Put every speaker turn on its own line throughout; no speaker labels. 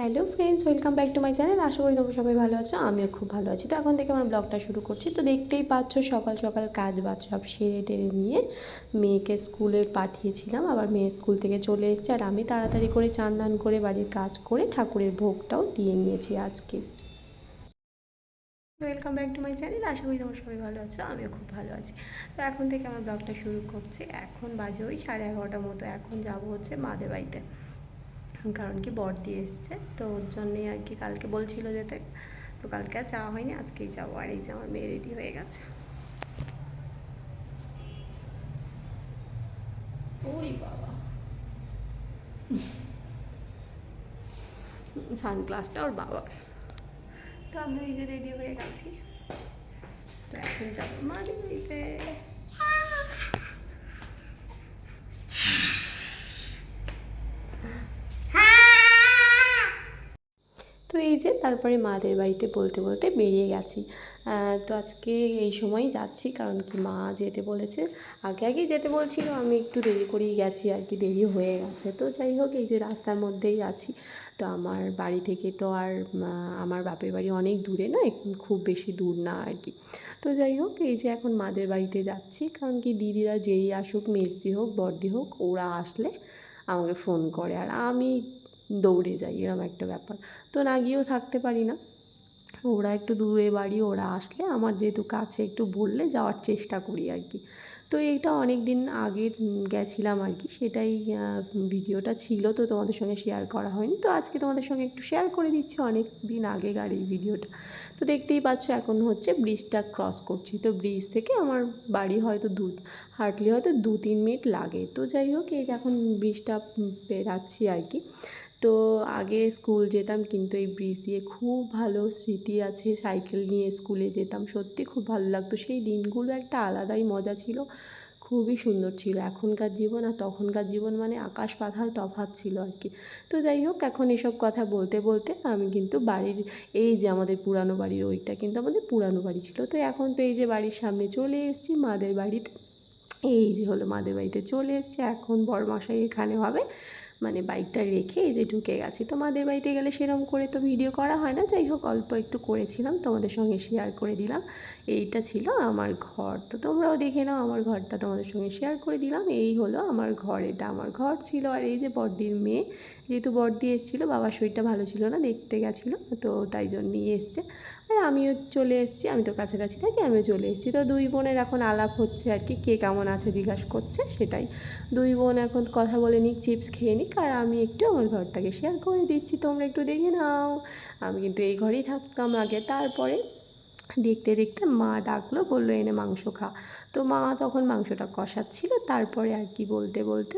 Hello friends, welcome back to my channel. আশা করি তোমরা সবাই ভালো আছো, আমিও খুব ভালো আছি। তো এখন থেকে আমার ব্লগটা শুরু করছি। তো দেখতেই পাচ্ছ সকাল সকাল কাজ বাজ সব সেরে টেরে নিয়ে মেয়েকে স্কুলে পাঠিয়েছিলাম, আবার মেয়ে স্কুল থেকে চলে এসেছে। আর আমি তাড়াতাড়ি করে চান দান করে বাড়ির কাজ করে ঠাকুরের ভোগটাও দিয়ে নিয়েছি আজকে। Welcome back to my channel. আশা করি তোমরা সবাই ভালো আছো, আমিও খুব ভালো আছি। তো এখন থেকে আমার ব্লগটা শুরু করছি। এখন বাজে ওই 11:30 মতো। এখন যাবো হচ্ছে মাদের বাড়িতে, কারণ কি বড়দি এসছে, তো ওর জন্যেই আর কি কালকে বলছিল যেতে। তো কালকে আর যাওয়া হয়নি, আজকেই যাবো। আর এই যে আমার মেয়ে রেডি হয়ে গেছে। ওরে বাবা, সানগ্লাসটা ওর বাবার। তো আমি এই যে রেডি হয়ে গেছি। তো এখন যাবো মাদের বাড়িতে। তো এই যে তারপরে মাদের বাড়িতে বলতে বলতে বেরিয়ে গেছি। তো আজকে এই সময়ই যাচ্ছি, কারণ কি মা যেতে বলেছে। আগে আগেই যেতে বলছিল, আমি একটু দেরি করেই গেছি আর কি, দেরি হয়ে গেছে। তো যাই হোক, এই যে রাস্তার মধ্যেই আছি। তো আমার বাড়ি থেকে তো আর আমার বাপের বাড়ি অনেক দূরে নয়, খুব বেশি দূর না আর কি। তো যাই হোক, এই যে এখন মাদের বাড়িতে যাচ্ছি, কারণ কি দিদিরা যেই আসুক, মেজদি হোক বড়দি হোক, ওরা আসলে আমাকে ফোন করে আর আমি দৌড়ে যাই, এরকম একটা ব্যাপার। তো না গিয়েও থাকতে পারি না। ওরা একটু দূরে বাড়ি, ওরা আসলে আমার যেহেতু কাছে, একটু বললে যাওয়ার চেষ্টা করি আর কি। তো এইটা অনেক দিন আগের গেছিলাম আর কি, সেটাই ভিডিওটা ছিল, তো তোমাদের সঙ্গে শেয়ার করা হয়নি। তো আজকে তোমাদের সঙ্গে একটু শেয়ার করে দিচ্ছি অনেক দিন আগেকার এই ভিডিওটা। তো দেখতেই পাচ্ছ এখন হচ্ছে ব্রিজটা ক্রস করছি। তো ব্রিজ থেকে আমার বাড়ি হয়তো হার্ডলি হয়তো 2-3 মিনিট লাগে। তো যাই হোক, এই এখন ব্রিজটা পেরাচ্ছি আর কি। তো আগে স্কুল যেতাম, কিন্তু এই ব্রিজ দিয়ে খুব ভালো স্মৃতি আছে। সাইকেল নিয়ে স্কুলে যেতাম, সত্যি খুব ভালো লাগতো। সেই দিনগুলো একটা আলাদাই মজা ছিল, খুবই সুন্দর ছিল। এখনকার জীবন আর তখনকার জীবন মানে আকাশ পাতাল তফাৎ ছিল আর কি। তো যাই হোক, এখন এসব কথা বলতে বলতে আমি কিন্তু বাড়ির, এই যে আমাদের পুরানো বাড়ির, ওইটা কিন্তু আমাদের পুরানো বাড়ি ছিল। তো এখন তো এই যে বাড়ির সামনে চলে এসেছি মাদের বাড়িতে। এই যে হলো মাদের বাড়িতে চলে এসেছি। এখন বরমশাই এখানে হবে, মানে বাইকটা রেখে এই যে ঢুকে গেছি। তো মাদের বাড়িতে গেলে সেরকম করে তো ভিডিও করা হয় না, যাই হোক অল্প একটু করেছিলাম, তোমাদের সঙ্গে শেয়ার করে দিলাম। এইটা ছিল আমার ঘর, তো তোমরাও দেখে নাও। আমার ঘরটা তোমাদের সঙ্গে শেয়ার করে দিলাম। এই হলো আমার ঘর, এটা আমার ঘর ছিল। আর এই যে বড়দির মেয়ে, যেহেতু বড়দি এসেছিলো, বাবার শরীরটা ভালো ছিল না, দেখতে গেছিলো, তো তাই জন্যই এসছে। আর আমিও চলে এসেছি, আমি তো কাছাকাছি থাকি, আমিও চলে এসেছি। তো দুই বোনের এখন আলাপ হচ্ছে আর কি, কে কেমন আছে জিজ্ঞাসা করছে, সেটাই। দুই বোন এখন কথা বলে নিক, চিপস খেয়ে নিক, আর আমি একটু আমার ঘরটাকে শেয়ার করে দিচ্ছি, তোমরা একটু দেখে নাও। আমি কিন্তু এই ঘরেই থাকতাম আগে। তারপরে দেখতে দেখতে মা ডাকলো, বললো এনে মাংস খা। তো মা তখন মাংসটা কষাচ্ছিল। তারপরে আর কি বলতে বলতে,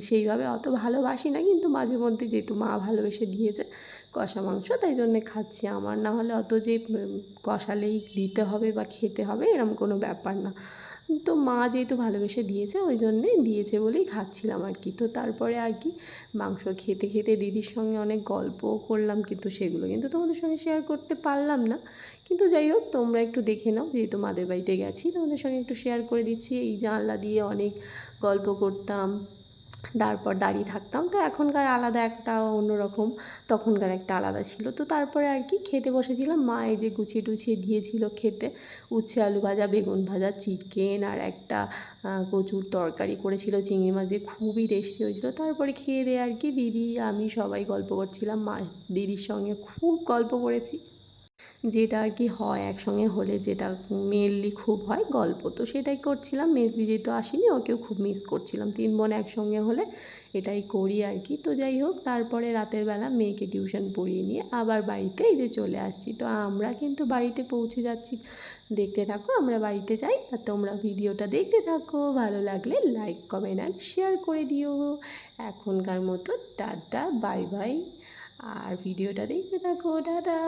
সেইভাবে অত ভালোবাসি না, কিন্তু মাঝে মধ্যে যেহেতু মা ভালোবেসে দিয়েছে কষা মাংস, তাই জন্যে খাচ্ছি। আমার না হলে অত যে কষালেই দিতে হবে বা খেতে হবে এরম কোনো ব্যাপার না। তো মা যেহেতু ভালোবেসে দিয়েছে, ওই জন্যে দিয়েছে বলেই খাচ্ছিলাম আর কি। তো তারপরে আর কি মাংস খেতে খেতে দিদির সঙ্গে অনেক গল্পও করলাম, কিন্তু সেগুলো কিন্তু তোমাদের সঙ্গে শেয়ার করতে পারলাম না। কিন্তু যাই হোক, তোমরা একটু দেখে নাও, যেহেতু মাদের বাড়িতে গেছি, তোমাদের সঙ্গে একটু শেয়ার করে দিচ্ছি। এই জানলা দিয়ে অনেক গল্প করতাম, তারপর দাঁড়িয়ে থাকতাম। তো এখনকার আলাদা একটা অন্যরকম, তখনকার একটা আলাদা ছিল। তো তারপরে আর কি খেতে বসেছিলাম। মা এই যে গুছিয়ে টুছিয়ে দিয়েছিল খেতে, উচ্ছে আলু ভাজা, বেগুন ভাজা, চিকেন, আর একটা কচুর তরকারি করেছিল চিংড়ি মাছ দিয়ে, খুবই টেস্টি হয়েছিল। তারপরে খেয়ে দিয়ে আর কি দিদি আমি সবাই গল্প করছিলাম। মা দিদির সঙ্গে খুব গল্প করেছি, যেটা আর কি হয় একসঙ্গে হলে, যেটা মেনলি খুব হয় গল্প, তো সেটাই করছিলাম। মেজদি যেহেতু আসেনি, ওকেও খুব মিস করছিলাম। 3 বোন একসঙ্গে হলে এটাই করি আর কি। তো যাই হোক, তারপরে রাতের বেলা মেয়েকে টিউশন পড়িয়ে নিয়ে আবার বাড়িতে এই যে চলে আসছি। তো আমরা কিন্তু বাড়িতে পৌঁছে যাচ্ছি, দেখতে থাকো আমরা বাড়িতে যাই, আর তোমরা ভিডিওটা দেখতে থাকো। ভালো লাগলে লাইক কমেন্ট অ্যান্ড শেয়ার করে দিও। এখনকার মতো টাটা, বাই বাই। আর ভিডিওটা দেখতে থাকো, টাটা।